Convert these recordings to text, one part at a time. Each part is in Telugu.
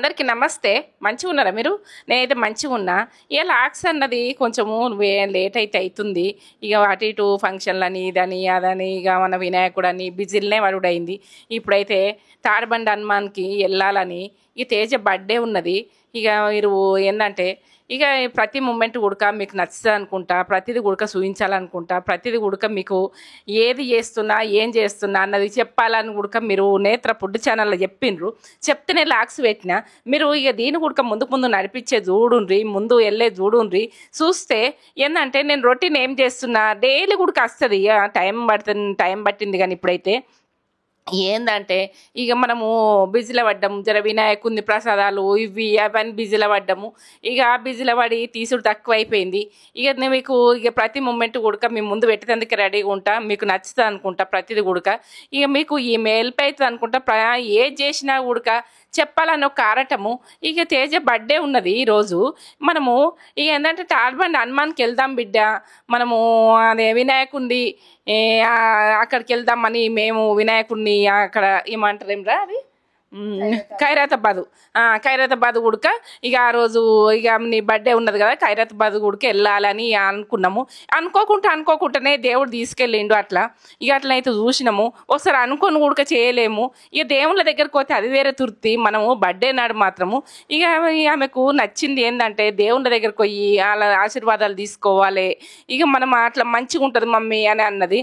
అందరికీ నమస్తే. మంచిగున్నారా మీరు? నేనైతే మంచిగున్నా. ఇయాల ఆక్స్ అన్నది కొంచెము లేట్ అయితే అయితుంది. ఇక అటు ఇటు ఫంక్షన్లని ఇదని అదని ఇక మన వినాయకుడని బిజిల్నే వడుడైంది. ఇప్పుడైతే తాడబండి హనుమాన్కి వెళ్ళాలని ఈ తేజ బర్త్డే ఉన్నది. ఇక మీరు ఏంటంటే ఇక ప్రతి మూమెంట్ ఉడక మీకు నచ్చుతుంది అనుకుంటా, ప్రతిదీ ఉడక చూపించాలనుకుంటా, ప్రతిదీ ఉడక మీకు ఏది చేస్తున్నా ఏం చేస్తున్నా అన్నది చెప్పాలని ఉడక మీరు నేత్ర ఫుడ్ ఛానల్లో చెప్పిండ్రు. చెప్తేనే లాక్స్ పెట్టిన మీరు ఇక దీని ఉడక ముందుకు ముందు నడిపించే చూడుండ్రి, ముందు వెళ్ళే చూడుండ్రి. చూస్తే ఏంటంటే నేను రొటీన్ ఏం చేస్తున్నా డైలీ ఉడక వస్తుంది. ఇక టైం పట్టింది కానీ ఇప్పుడైతే ఏందంటే ఇక మనము బిజీలో పడ్డాము. జర వినాయకుని ప్రసాదాలు ఇవి అవన్నీ బిజీలో పడ్డాము. ఇక బిజీలో పడి తీసుడు తక్కువ అయిపోయింది. ఇక మీకు ఇక ప్రతి మూమెంట్ కూడా మేము ముందు పెట్టేందుకు రెడీగా ఉంటా, మీకు నచ్చుతుంది అనుకుంటా ప్రతిదీ కూడా. ఇక మీకు ఈ హెల్ప్ అవుతుంది అనుకుంటా. ఏది చేసినా కూడా చెప్పాలని ఒక ఆరటము. ఇక తేజ బర్త్డే ఉన్నది ఈరోజు. మనము ఇక ఏంటంటే తాడ్బండి హనుమాన్కి వెళ్దాం బిడ్డ, మనము అదే వినాయకుడిని అక్కడికి వెళ్దామని మేము వినాయకుడిని అక్కడ ఏమంటారు ఏమ్రా అది ఖైరతాబాద్ ఉడక ఇక ఆ రోజు ఇక నీ బర్త్డే ఉన్నది కదా, ఖైరతాబాద్ ఉడక వెళ్ళాలని అనుకున్నాము. అనుకోకుండానే దేవుడు తీసుకెళ్ళిండు. అట్లా ఇక అట్లయితే చూసినాము. ఒకసారి అనుకొని ఉడక చేయలేము. ఇక దేవుళ్ళ దగ్గరకు పోతే అది వేరే తృప్తి. మనము బర్త్డే నాడు మాత్రము ఇక ఆమెకు నచ్చింది ఏంటంటే దేవుళ్ళ దగ్గరకు పోయి వాళ్ళ ఆశీర్వాదాలు తీసుకోవాలి. ఇక మనం అట్లా మంచిగా ఉంటుంది మమ్మీ అని అన్నది.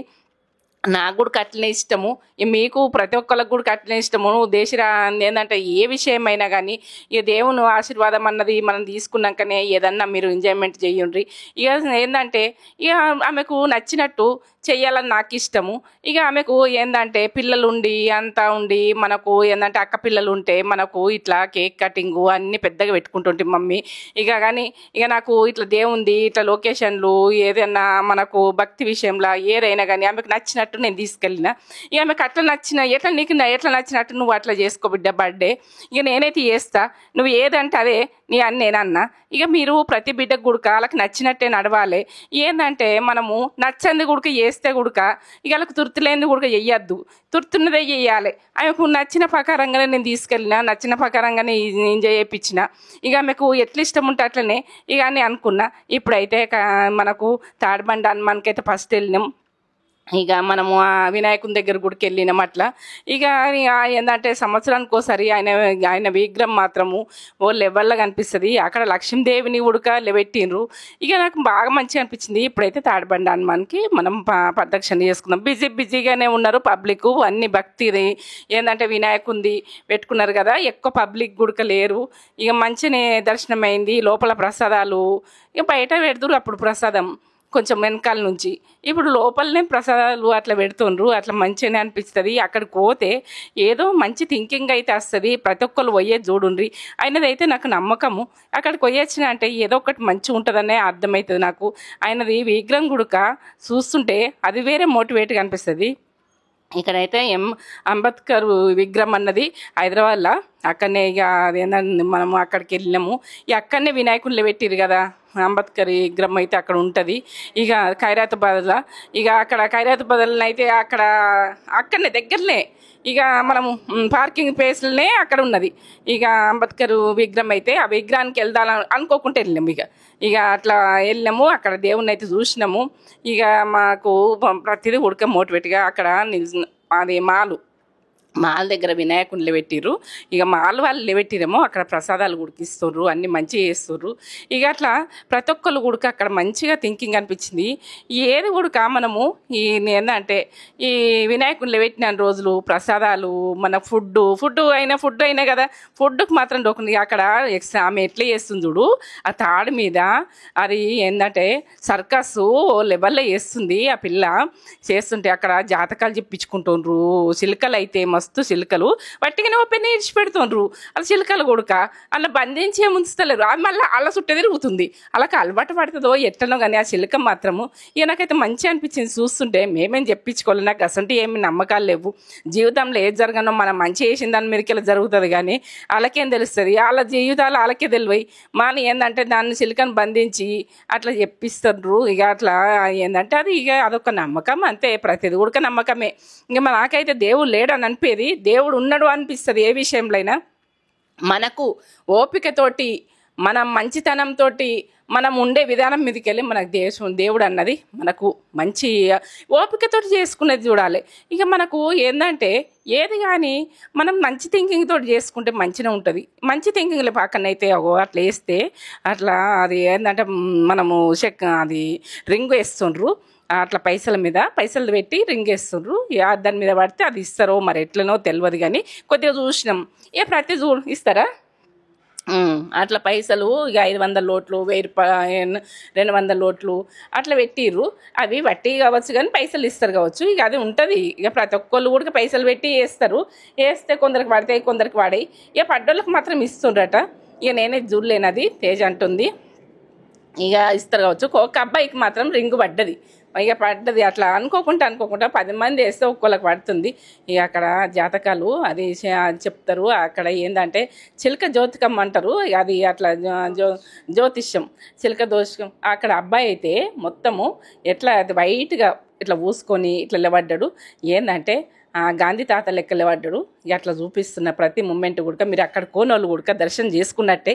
నాకు కూడా అట్లనే ఇష్టము, మీకు ప్రతి ఒక్కరికి కూడా అట్లనే ఇష్టము. దేశరా ఏంటంటే ఏ విషయమైనా కానీ ఇక దేవుని ఆశీర్వాదం అన్నది మనం తీసుకున్నాకనే ఏదన్నా మీరు ఎంజాయ్మెంట్ చేయండి. ఇక ఏంటంటే ఇక ఆమెకు నచ్చినట్టు చెయ్యాలని నాకు ఇష్టము. ఇక ఆమెకు ఏంటంటే పిల్లలు ఉండి అంతా ఉండి మనకు ఏంటంటే అక్క పిల్లలు ఉంటే మనకు ఇట్లా కేక్ కటింగు అన్నీ పెద్దగా పెట్టుకుంటుంటాం మమ్మీ. ఇక కానీ ఇక నాకు ఇట్లా దేవుంది ఇట్లా లొకేషన్లు ఏదైనా మనకు భక్తి విషయంలో ఏదైనా కానీ ఆమెకు నచ్చినట్టు నేను తీసుకెళ్ళిన. ఇక ఆమెకు అట్లా నచ్చిన నీకు ఎట్లా నచ్చినట్టు నువ్వు అట్లా చేసుకో బిడ్డ బర్త్డే. ఇక నేనైతే చేస్తా, నువ్వు ఏదంటే అదే నీ అని నేనన్నా. ఇక మీరు ప్రతి బిడ్డకు గుడక వాళ్ళకి నచ్చినట్టే నడవాలి. ఏంటంటే మనము నచ్చంది గుడక చేస్తే గుడక ఇక వాళ్ళకి తృప్తి లేనిది గుడక చెయ్యొద్దు, తృప్తున్నదే చెయ్యాలి. ఆమెకు నచ్చిన ప్రకారంగానే నేను తీసుకెళ్ళిన, నచ్చిన ప్రకారంగానే ఎంజాయ్ చేయించిన. ఇక ఆమెకు ఎట్లా ఇష్టం ఉంటే అట్లనే ఇక అని అనుకున్నా. ఇప్పుడైతే మనకు తాడ్బండి హనుమాన్కి అయితే ఫస్ట్ వెళ్ళినాం. ఇక మనము ఆ వినాయకుని దగ్గర గుడికి వెళ్ళినాం. అట్లా ఇక ఏంటంటే సంవత్సరానికి ఒకసారి ఆయన విగ్రహం మాత్రము ఓ లెవెల్లో కనిపిస్తుంది. అక్కడ లక్ష్మీదేవిని ఉడక పెట్టిండ్రు. ఇక నాకు బాగా మంచిగా అనిపించింది. ఇప్పుడైతే తాడ్బండి హనుమాన్కి మనం ప్రదక్షిణ చేసుకుందాం. బిజీగానే ఉన్నారు పబ్లిక్, అన్ని భక్తిది ఏంటంటే వినాయకుంది పెట్టుకున్నారు కదా, ఎక్కువ పబ్లిక్ గుడక లేరు. ఇక మంచిగానే దర్శనం అయింది. లోపల ప్రసాదాలు ఇక బయట పెడుతురు, అప్పుడు ప్రసాదం కొంచెం వెనకాల నుంచి. ఇప్పుడు లోపలనే ప్రసాదాలు అట్లా పెడుతుండ్రు. అట్లా మంచిగానే అనిపిస్తుంది. అక్కడికి పోతే ఏదో మంచి థింకింగ్ అయితే వస్తుంది. ప్రతి ఒక్కరు పోయేది చూడుండ్రి. ఆయనదైతే నాకు నమ్మకము. అక్కడికి పోయొచ్చిన అంటే ఏదో ఒకటి మంచిగా ఉంటుందనే అర్థమవుతుంది నాకు. ఆయనది విగ్రహం గుడక చూస్తుంటే అది వేరే మోటివేట్గా అనిపిస్తుంది. ఇక్కడైతే అంబేద్కర్ విగ్రహం అన్నది హైదరాబాద్లో అక్కడనే. ఇక అదేంటంటే మనము అక్కడికి వెళ్ళినాము. ఇక అక్కడనే వినాయకుళ్ళు పెట్టిరు కదా, అంబేద్కర్ విగ్రహం అయితే అక్కడ ఉంటుంది. ఇక ఖైరతాబాద్లో ఇక అక్కడ ఖైరతాబాద్లో అయితే అక్కడనే దగ్గరనే ఇక మనము పార్కింగ్ ప్లేస్లనే అక్కడ ఉన్నది. ఇక అంబేద్కర్ విగ్రహం అయితే ఆ విగ్రహానికి వెళ్దాలని అనుకోకుండా వెళ్ళాము. ఇక అట్లా వెళ్ళాము. అక్కడ దేవుణ్ణి అయితే చూసినాము. ఇక మాకు ప్రతిదీ ఉడక మోటివేట్గా అక్కడ అది మాల్ దగ్గర వినాయకుని పెట్టిర్రు. ఇక వాళ్ళు పెట్టిరేమో అక్కడ ప్రసాదాలు ఉడికిస్తుర్రు, అన్నీ మంచిగా చేస్తుర్రు. ఇక అట్లా ప్రతి ఒక్కరు ఉడక అక్కడ మంచిగా థింకింగ్ అనిపించింది. ఏది ఉడక మనము ఏంటంటే ఈ వినాయకుని పెట్టిన రోజులు ప్రసాదాలు మన ఫుడ్ అయినా కదా, ఫుడ్కి మాత్రం డోకుంది. అక్కడ ఆమె ఎట్లా చేస్తుంది చూడు, ఆ తాడు మీద అది ఏంటంటే సర్కస్ లెవెల్లో చేస్తుంది. ఆ పిల్ల చేస్తుంటే అక్కడ జాతకాలు చెప్పించుకుంటుండ్రు. చిలుకలు అయితే మస్తు చిలుకలు వట్టిగానే ఓపెన్ ఇచ్చి పెడుతుండ్రు. అలా చిలుకలు కొడుక అలా బంధించే ముంచుతలేరు. అది మళ్ళీ అలా చుట్టే తిరుగుతుంది. అలాగ అలవాటు పడుతుందో ఎట్లనో కానీ ఆ చిలుక మాత్రము ఇక నాకైతే మంచిగా అనిపించింది చూస్తుంటే. మేమేం చెప్పించుకోవాలి, నాకు అసలు ఏమి నమ్మకాలు లేవు. జీవితంలో ఏది జరగనో మనం మంచి చేసిన దాని మీదకి ఇలా జరుగుతుంది కానీ వాళ్ళకేం తెలుస్తుంది, వాళ్ళ జీవితాలు వాళ్ళకే తెలివై మాని ఏంటంటే దాన్ని చిలుకను బంధించి అట్లా చెప్పిస్తుండ్రు. ఇక అట్లా ఏంటంటే అది ఇక అదొక నమ్మకం అంతే, ప్రతిది కూడా నమ్మకమే. ఇంక నాకైతే దేవుడు లేడు అని అనిపేది, దేవుడు ఉన్నాడు అనిపిస్తుంది ఏ విషయంలో అయినా. మనకు ఓపికతోటి మనం మంచితనంతోటి మనం ఉండే విధానం మీదకి వెళ్ళి మనకు దేవుడు అన్నది మనకు మంచి ఓపికతోటి చేసుకునేది చూడాలి. ఇక మనకు ఏంటంటే ఏది కానీ మనం మంచి థింకింగ్ తోటి చేసుకుంటే మంచిగా ఉంటుంది. మంచి థింకింగ్లో పక్కనైతే అట్లా వేస్తే అట్లా అది ఏంటంటే మనము అది రింగ్ వేస్తుండ్రు అట్లా పైసలు పెట్టి రింగ్ వేస్తుండ్రు. దాని మీద పడితే అది ఇస్తారో మరి ఎట్లనో తెలియదు, కానీ కొద్దిగా చూసినాం. ప్రతి ఇస్తారా అట్లా పైసలు ఇక 500 నోట్లు 1000 200 నోట్లు అట్లా పెట్టిర్రు. అవి వట్టి కావచ్చు కానీ పైసలు ఇస్తారు కావచ్చు. ఇక అది ఉంటుంది. ఇక ప్రతి ఒక్కళ్ళు కూడా పైసలు పెట్టి వేస్తే కొందరికి పడతాయి, కొందరికి పడాయి. ఇక పడ్డోళ్ళకి మాత్రం ఇస్తుండ్రట. ఇక నేనే చూడలేను, అది తేజ అంటుంది. ఇక ఇస్తారు కావచ్చు. ఒక అబ్బాయికి మాత్రం రింగు పడ్డది. ఇక పడ్డది అట్లా అనుకోకుండా 10 మంది వేస్తే ఒక్కొక్కరికి పడుతుంది. ఇక అక్కడ జాతకాలు అది చెప్తారు. అక్కడ ఏంటంటే చిలక జ్యోతికం అంటారు. అది అట్లా జ్యోతిష్యం చిలక దోషకం. అక్కడ అబ్బాయి అయితే మొత్తము ఎట్లా అది వైట్గా ఇట్లా పూసుకొని ఇట్లా నిలబడ్డాడు. ఏంటంటే గాంధీ తాత లెక్కలే పడ్డాడు. అట్లా చూపిస్తున్న ప్రతి మూమెంట్ కూడా మీరు అక్కడ కోనోళ్ళు కూడా దర్శనం చేసుకున్నట్టే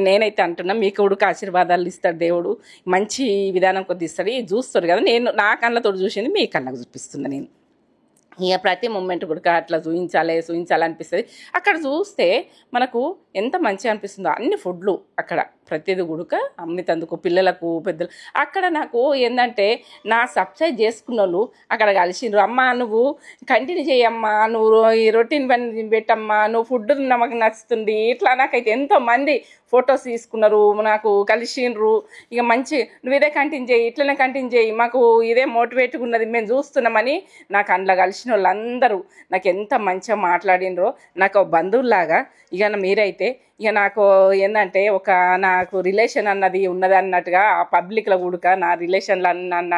నేనైతే అంటున్నా. మీకు కూడా ఆశీర్వాదాలు ఇస్తాడు దేవుడు, మంచి విధానం కొద్ది ఇస్తాడు. చూస్తారు కదా, నేను నా కళ్ళతో చూసింది మీ కళ్ళకు చూపిస్తున్నా. నేను ఇక ప్రతి మూమెంట్ కూడా అట్లా చూపించాలనిపిస్తుంది. అక్కడ చూస్తే మనకు ఎంత మంచిగా అనిపిస్తుందో. అన్ని ఫుడ్లు అక్కడ ప్రతిది గుడుక అమ్మితందుకు పిల్లలకు పెద్దలు. అక్కడ నాకు ఏంటంటే నా సబ్స్క్రైబ్ చేసుకున్న వాళ్ళు అక్కడ కలిసిండ్రు. అమ్మ నువ్వు కంటిన్యూ చేయమ్మా, నువ్వు ఈ రొటీన్ పని పెట్టమ్మా, నువ్వు ఫుడ్ నాకు నచ్చుతుంది ఇట్లా. నాకైతే ఎంతోమంది ఫొటోస్ తీసుకున్నారు, నాకు కలిసిండ్రు. ఇక మంచి నువ్వు ఇదే కంటిన్యూ చేయి, ఇట్లనే కంటిన్యూ చేయి, మాకు ఇదే మోటివేట్గా ఉన్నది, మేము చూస్తున్నామని నాకు అందులో కలిసిన వాళ్ళందరూ నాకు ఎంత మంచిగా మాట్లాడినరో. నాకు బంధువులాగా. ఇక మీరైతే ఇక నాకు ఏంటంటే నాకు రిలేషన్ అన్నది ఉన్నది అన్నట్టుగా ఆ పబ్లిక్లో కూడక నా రిలేషన్లు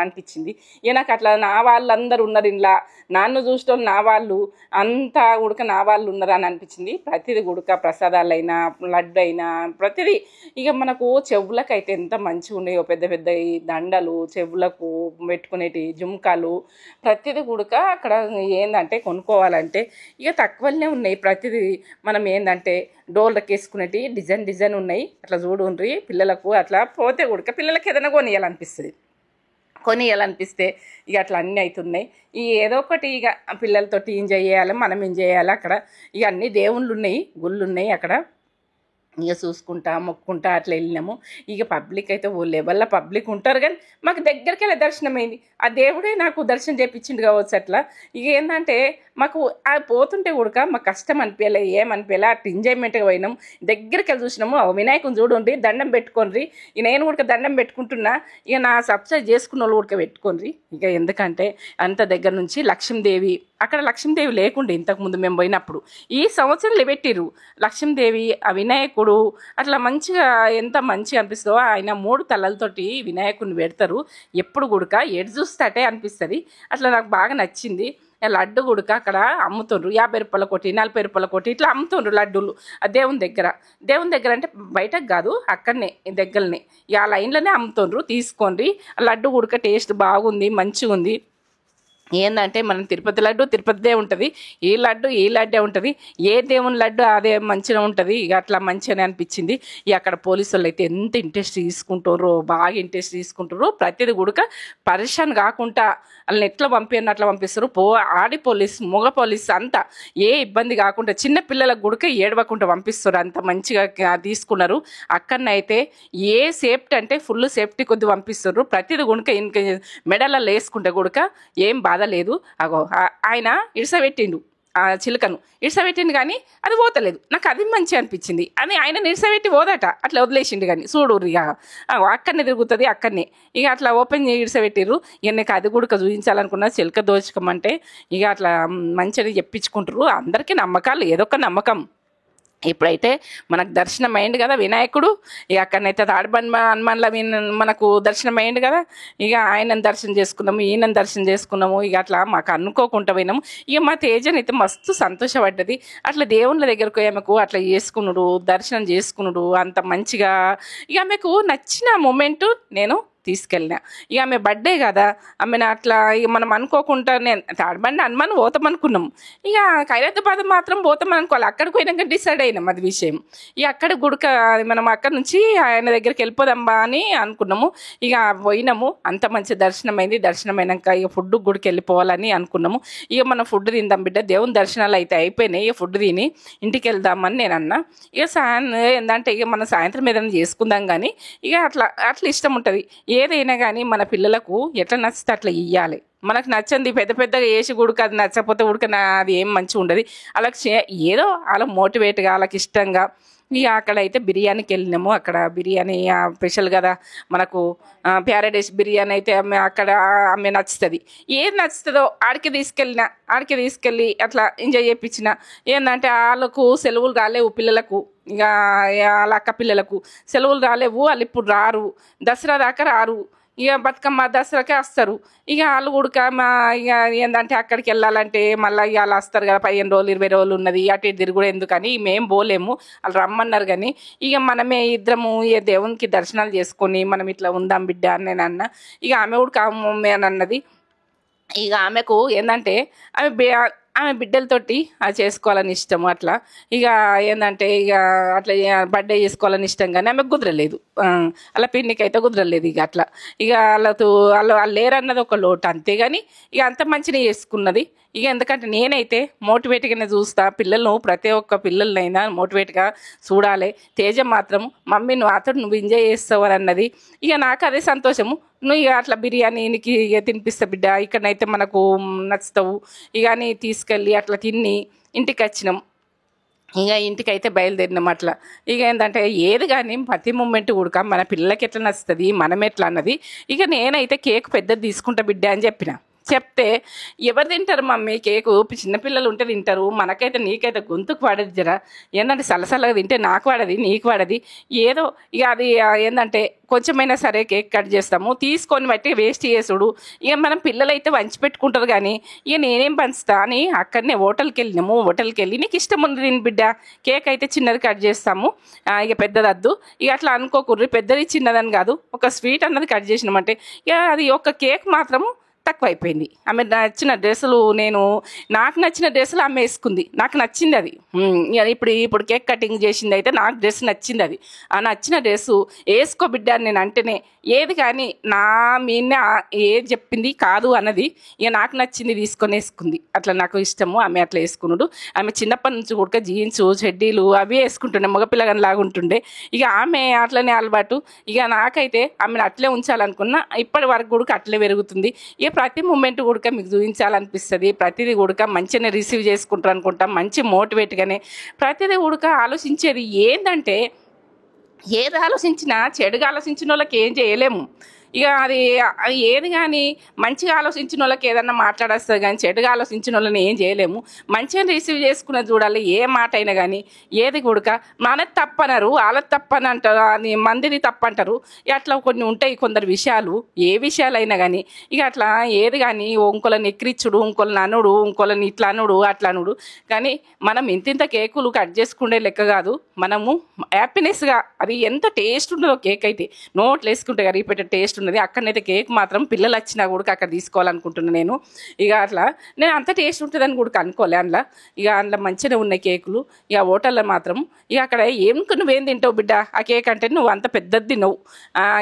అనిపించింది. ఇక నాకు అట్లా నా వాళ్ళందరూ ఉన్నారు ఇంట్లో, నన్ను చూసిన నా వాళ్ళు అంతా ఉడక నా వాళ్ళు ఉన్నారు అని అనిపించింది. ప్రతిదీ ఉడక ప్రసాదాలైనా లడ్డు అయినా ప్రతిదీ. ఇక మనకు చెవులకైతే ఎంత మంచిగా ఉన్నాయో, పెద్ద పెద్ద దండలు చెవులకు పెట్టుకునేటి జుంకాలు ప్రతిదీ ఉడక అక్కడ ఏంటంటే కొనుక్కోవాలంటే ఇక తక్కువనే ఉన్నాయి. ప్రతిదీ మనం ఏంటంటే డోర్లకు వేసుకునేటి డిజైన్ ఉన్నాయి. అట్లా చూడుండ్రి పిల్లలకు. అట్లా పోతే ఉడక పిల్లలకి ఏదైనా కొనియాలనిపిస్తే ఇక అట్లా అన్నీ అవుతున్నాయి. ఈ ఏదో ఒకటి ఇక పిల్లలతోటి ఎంజాయ్ చేయాలి, మనం ఎంజాయ్ చేయాలి. అక్కడ ఇక అన్ని దేవుళ్ళు ఉన్నాయి, గుళ్ళు ఉన్నాయి అక్కడ. ఇక చూసుకుంటా మొక్కుంటా అట్లా వెళ్ళినాము. ఇక పబ్లిక్ అయితే ఓ లెవెల్లో పబ్లిక్ ఉంటారు, కానీ మాకు దగ్గరికి వెళ్ళి దర్శనమైంది. ఆ దేవుడే నాకు దర్శనం చేయించిండు కావచ్చు అట్లా. ఇక ఏంటంటే మాకు పోతుంటే కూడా మాకు కష్టం అనిపించలే, ఏమనిపించలే. అట్లా ఎంజాయ్మెంట్గా పోయినాం. దగ్గరికి వెళ్ళి చూసినాము. వినాయకుని చూడండి, దండం పెట్టుకోండి. ఇక నేను కూడా దండం పెట్టుకుంటున్నా. ఇక నా సబ్స్క్రైబ్ చేసుకున్న వాళ్ళు కూడా పెట్టుకోండి. ఇక ఎందుకంటే అంత దగ్గర నుంచి లక్ష్మీదేవి, అక్కడ లక్ష్మీదేవి లేకుండే ఇంతకుముందు మేము పోయినప్పుడు. ఈ సంవత్సరం పెట్టిర్రు లక్ష్మీదేవి, ఆ వినాయకుడు అట్లా మంచిగా ఎంత మంచిగా అనిపిస్తుందో. ఆయన 3 తలలతోటి వినాయకుడిని పెడతారు. ఎప్పుడు గుడక ఎటు చూస్తాటే అనిపిస్తుంది. అట్లా నాకు బాగా నచ్చింది. లడ్డు గుడక అక్కడ అమ్ముతుండ్రు. 50 రూపాయల కోటి 40 రూపాయల కోటి ఇట్లా అమ్ముతుండ్రు లడ్డూలు. ఆ దేవుని దగ్గర అంటే బయటకు కాదు, అక్కడనే దగ్గరనే ఆ లైన్లోనే అమ్ముతుండ్రు. తీసుకోండి. లడ్డు గుడక టేస్ట్ బాగుంది, మంచిగా ఉంది. ఏంటంటే మనం తిరుపతి లడ్డు తిరుపతిదే ఉంటుంది, ఈ లడ్డే ఉంటుంది. ఏ దేవుని లడ్డు అదే మంచిగా ఉంటుంది. ఇక అట్లా మంచిగానే అనిపించింది. ఇక అక్కడ పోలీసు వాళ్ళు అయితే ఎంత ఇంట్రెస్ట్ తీసుకుంటారో, బాగా ఇంట్రెస్ట్ తీసుకుంటారు. ప్రతిదీ కూడా పరిశాన్ కాకుండా వాళ్ళని ఎట్లా అట్లా పంపిస్తారు. మగ పోలీస్ అంతా ఏ ఇబ్బంది కాకుండా చిన్న పిల్లలకు గుడక ఏడవకుండా పంపిస్తారు. అంత మంచిగా తీసుకున్నారు. అక్కడనైతే ఏ సేఫ్టీ అంటే ఫుల్ సేఫ్టీ కొద్ది పంపిస్తారు. ప్రతిదీ గుడక మెడలలో వేసుకుంటే గుడక ఏం బాధ లేదు. ఆయన ఇడిసబెట్టిండు ఆ చిలుకను, ఇడిసబెట్టిండు కానీ అది పోతలేదు. నాకు అది మంచి అనిపించింది. అని ఆయన ఇడిసబెట్టి పోదట, అట్లా వదిలేసిండు. కానీ చూడు ఇక అక్కడనే తిరుగుతుంది, అక్కడనే ఇక అట్లా ఓపెన్ ఇడిసబెట్టిర్రు. ఇక నాకు అది కూడా చూపించాలనుకున్నా. చిలుక దోచుకోమంటే ఇక అట్లా మంచిగా చెప్పించుకుంటారు. అందరికీ నమ్మకాలు, ఏదో ఒక నమ్మకం. ఇప్పుడైతే మనకు దర్శనం అయింది కదా వినాయకుడు. ఇక అక్కడనైతే హనుమాన్ల మనకు దర్శనం అయింది కదా. ఇక ఆయనను దర్శనం చేసుకున్నాము, ఈయనను దర్శనం చేసుకున్నాము. ఇక అట్లా మాకు అనుకోకుండా పోయినాము. ఇక మా తేజనైతే మస్తు సంతోషపడ్డది. అట్లా దేవుళ్ళ దగ్గరకు ఆమెకు అట్లా చేసుకున్నాడు, దర్శనం చేసుకున్నాడు అంత మంచిగా. ఇక ఆమెకు నచ్చిన మూమెంట్ నేను తీసుకెళ్ళిన. ఇక ఆమె బర్త్డే కదా, ఆమెను అట్లా ఇక మనం అనుకోకుండా నేను తాడబండి అనుమానం పోతాం అనుకున్నాం. ఇక ఖైరతాబాద్ మాత్రం పోతాం అనుకోవాలి. అక్కడికి పోయినాక డిసైడ్ అయినాం అది విషయం. ఇక అక్కడ గుడక మనం అక్కడ నుంచి ఆయన దగ్గరికి వెళ్ళిపోదాంబా అని అనుకున్నాము. ఇక పోయినాము, అంత మంచి దర్శనం అయింది. దర్శనం అయినాక ఇక ఫుడ్ గుడికి వెళ్ళిపోవాలని అనుకున్నాము. ఇక మనం ఫుడ్ తిందాం బిడ్డ, దేవుని దర్శనాలు అయితే అయిపోయినాయి, ఇక ఫుడ్ తిని ఇంటికి వెళ్దామని నేను అన్నా. ఇక ఏంటంటే ఇక మనం సాయంత్రం ఏదైనా చేసుకుందాం కానీ ఇక అట్లా అట్లా ఇష్టం ఉంటుంది. ఏదైనా కానీ మన పిల్లలకు ఎట్లా నచ్చితే అట్లా ఇవ్వాలి. మనకు నచ్చంది పెద్ద పెద్దగా వేసి గుడికి అది నచ్చకపోతే ఉడక అది ఏం మంచిగా ఉండదు. అలా ఏదో అలా మోటివేట్గా వాళ్ళకి ఇష్టంగా ఇక అక్కడైతే బిర్యానీకి వెళ్ళినాము. అక్కడ బిర్యానీ స్పెషల్ కదా మనకు, ప్యారడైస్ బిర్యానీ అయితే ఆమె నచ్చుతుంది. ఏది నచ్చుతుందో ఆడికి తీసుకెళ్ళి అట్లా ఎంజాయ్ చేయించిన. ఏంటంటే వాళ్ళకు సెలవులు రాలేవు పిల్లలకు, ఇక వాళ్ళ అక్క పిల్లలకు సెలవులు రాలేవు. వాళ్ళు ఇప్పుడు రారు, దసరా దాకా రారు. ఇక బతుకమ్మ దసరాకే వస్తారు. ఇక వాళ్ళు కూడా ఇక ఏంటంటే అక్కడికి వెళ్ళాలంటే మళ్ళీ ఇక వాళ్ళు వస్తారు కదా, 15 రోజులు 20 రోజులు ఉన్నది, అటు ఇటు తిరుగుడు ఎందుకని మేము పోలేము, వాళ్ళు రమ్మన్నారు. కానీ ఇక మనమే ఇద్దరము ఇక దేవునికి దర్శనాలు చేసుకొని మనం ఇట్లా ఉందాం బిడ్డ అని నేను అన్న. ఇక ఆమె కూడా మమ్మీ అని అన్నది. ఇక ఆమెకు ఏంటంటే ఆమె బిడ్డలతోటి అది చేసుకోవాలని ఇష్టము. అట్లా ఇక ఏంటంటే ఇక అట్లా బర్త్డే చేసుకోవాలని ఇష్టం, కానీ ఆమెకు కుదరలేదు. అలా పిన్నికి అయితే కుదరలేదు. ఇక అట్లా ఇక వాళ్ళు లేరన్నది ఒక లోటు, అంతేగాని ఇక అంత మంచిగా చేసుకున్నది. ఇక ఎందుకంటే నేనైతే మోటివేట్గానే చూస్తా పిల్లలను, ప్రతి ఒక్క పిల్లలనైనా మోటివేట్గా చూడాలి. తేజ మాత్రం మమ్మీ నువ్వు ఎంజాయ్ చేస్తావు అని అన్నది. ఇక నాకు అదే సంతోషము. నువ్వు ఇక అట్లా బిర్యానీకి ఇక తినిపిస్తా బిడ్డ, ఇక్కడనైతే మనకు నచ్చుతావు ఇక అని తీసుకెళ్ళి అట్లా తిని ఇంటికి వచ్చినాం. ఇక ఇంటికైతే బయలుదేరినాం. అట్లా ఇక ఏంటంటే ఏది కానీ ప్రతి మూమెంట్ కూడా మన పిల్లలకి ఎట్లా నచ్చుతుంది, మనం ఎట్లా అన్నది. ఇక నేనైతే కేక్ పెద్దది తీసుకుంటా బిడ్డ అని చెప్తే ఎవరు తింటారు మమ్మీ కేకు, చిన్నపిల్లలు ఉంటే తింటారు, మనకైతే నీకైతే గొంతుకు పడదు జరా, ఏంటంటే సలసలగా తింటే నాకు పడది నీకు పడది, ఏదో ఇక అది ఏంటంటే కొంచెమైనా సరే కేక్ కట్ చేస్తాము, తీసుకొని బట్టి వేస్ట్ చేసుడు. ఇక మనం పిల్లలైతే వంచి పెట్టుకుంటారు, కానీ ఇక నేనేం పంచుతా అని అక్కడనే హోటల్కి వెళ్ళినాము. హోటల్కి వెళ్ళి నీకు ఇష్టం ఉంది తిని బిడ్డ, కేక్ అయితే చిన్నది కట్ చేస్తాము, ఇక పెద్దదద్దు, ఇక అట్లా అనుకోకూడదు, పెద్దది చిన్నదని కాదు, ఒక స్వీట్ అన్నది కట్ చేసినామంటే ఇక అది ఒక కేక్ మాత్రము తక్కువైపోయింది. ఆమె నచ్చిన డ్రెస్సులు నాకు నచ్చిన డ్రెస్సులు ఆమె వేసుకుంది, నాకు నచ్చింది అది. ఇప్పుడు కేక్ కటింగ్ చేసింది అయితే నాకు డ్రెస్ నచ్చింది. అది ఆ నచ్చిన డ్రెస్సు వేసుకో బిడ్డ అని నేను అంటేనే ఏది కానీ నా మీనే ఏది చెప్పింది కాదు అన్నది. ఇక నాకు నచ్చింది తీసుకొని వేసుకుంది. అట్లా నాకు ఇష్టము ఆమె అట్లా వేసుకున్నాడు. ఆమె చిన్నప్పటి నుంచి కూడా జీన్స్ చెడ్డీలు అవి వేసుకుంటుండే, మగపిల్లగాని లాగుంటుండే. ఇక ఆమె అట్లనే అలవాటు. ఇక నాకైతే ఆమెను అట్లే ఉంచాలనుకున్నా, ఇప్పటి వరకు కూడా అట్లే పెరుగుతుంది. ఇక ప్రతి మూమెంట్ కూడా మీకు చూపించాలనిపిస్తుంది, ప్రతిదీ కూడా మంచిగానే రిసీవ్ చేసుకుంటారు అనుకుంటాం, మంచి మోటివేట్గానే ప్రతిదీ కూడా ఆలోచించేది. ఏంటంటే ఏది ఆలోచించినా చెడుగా ఆలోచించిన వాళ్ళకి ఏం చేయలేము. ఇక అది ఏది కానీ మంచిగా ఆలోచించిన వాళ్ళకి ఏదన్నా మాట్లాడేస్తుంది, కానీ చెడుగా ఆలోచించిన వాళ్ళని ఏం చేయలేము. మంచిగా రిసీవ్ చేసుకున్నది చూడాలి. ఏ మాట అయినా కానీ ఏది కూడా మనది తప్పనరు, వాళ్ళది తప్పని అంటారు, అది మందిది తప్పంటారు. అట్లా కొన్ని ఉంటాయి కొందరు విషయాలు, ఏ విషయాలైనా కానీ ఇక అట్లా ఏది కానీ ఇంకోళ్ళని ఎక్కిరిచ్చుడు, ఇంకోళ్ళని అనుడు, ఇంకోళ్ళని ఇట్లా అనుడు అట్లా అనుడు. కానీ మనం ఇంతింత కేకులు కట్ చేసుకునే లెక్క కాదు, మనము హ్యాపీనెస్గా అది ఎంత టేస్ట్ ఉండదో కేక్ అయితే నోట్లు వేసుకుంటే కరిగిపెట్టే టేస్ట్ ఉన్నది. అక్కడనైతే కేక్ మాత్రం పిల్లలు వచ్చినా కూడా అక్కడ తీసుకోవాలనుకుంటున్నాను నేను. ఇక అట్లా నేను అంత టేస్ట్ ఉంటుందని కూడా అనుకోలే. అందులో ఇక అందులో మంచిగా ఉన్నాయి కేకులు. ఇక హోటల్లో మాత్రం ఇక అక్కడ నువ్వేం తింటావు బిడ్డ, ఆ కేక్ అంటే నువ్వు అంత పెద్దది తినవు,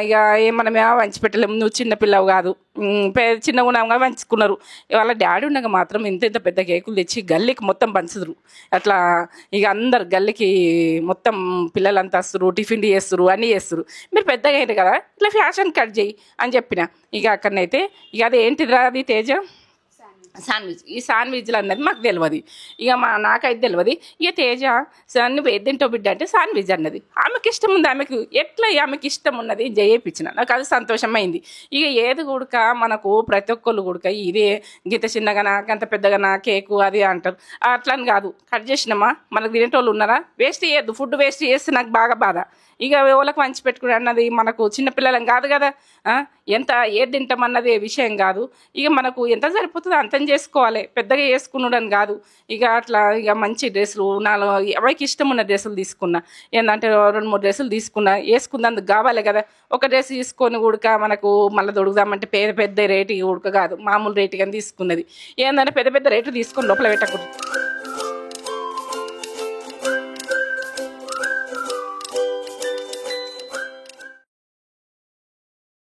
ఇక మనం వంచి పెట్టలేము, నువ్వు చిన్నపిల్లవు కాదు, చిన్నగా ఉన్నాగా పంచుకున్నారు. వాళ్ళ డాడీ ఉండగా మాత్రం ఇంత ఇంత పెద్ద కేకులు తెచ్చి గల్లీకి మొత్తం పంచుదురు. అట్లా ఇక అందరు గల్లీకి మొత్తం పిల్లలంతా వస్తారు, టిఫిన్ చేస్తారు, అన్నీ చేస్తారు. మీరు పెద్దగా అయ్యారు కదా, ఇట్లా ఫ్యాషన్ కట్ చేయి అని చెప్పిన. ఇక అక్కడనైతే ఇక అది ఏంటిదిరా అది తేజ శాండ్విచ్. ఈ శాండ్విచ్లు అన్నది మాకు తెలియదు, ఇక నాకైతే తెలియదు. ఇక తేజ నువ్వు ఏది తింటావు బిడ్డ అంటే శాండ్విచ్ అన్నది. ఆమెకి ఇష్టం ఉంది, ఆమెకి ఇష్టం ఉన్నది చేయించిన, నాకు అది సంతోషమైంది. ఇక ఏది కూడా మనకు ప్రతి ఒక్కళ్ళు కూడా ఇదే గీత చిన్నగానా గంత పెద్దగానా కేకు అది అంటారు. అట్లని కాదు, కట్ చేసినామా మనకు తినేటోళ్ళు ఉన్నారా, వేస్ట్ చేయొద్దు. ఫుడ్ వేస్ట్ చేస్తే నాకు బాగా బాధ. ఇక ఎవరికి పంచి పెట్టుకుని అన్నది మనకు చిన్నపిల్లలం కాదు కదా. ఎంత ఏది తింటామన్నది విషయం కాదు. ఇక మనకు ఎంత సరిపోతుందో అంతం చేసుకోవాలి, పెద్దగా వేసుకున్నాడని కాదు. ఇక అట్లా ఇక మంచి డ్రెస్సులు 4 ఎవరికి ఇష్టం ఉన్న డ్రెస్సులు తీసుకున్నా. ఏంటంటే 2-3 డ్రెస్సులు తీసుకున్నా, వేసుకున్నందుకు కావాలి కదా. ఒక డ్రెస్ తీసుకొని ఉడక మనకు మళ్ళీ దొడుకుదామంటే పెద్ద పెద్ద రేటు ఉడక కాదు, మామూలు రేటు కానీ తీసుకున్నది. ఏంటంటే పెద్ద పెద్ద రేట్లు తీసుకొని లోపల పెట్టకూడదు.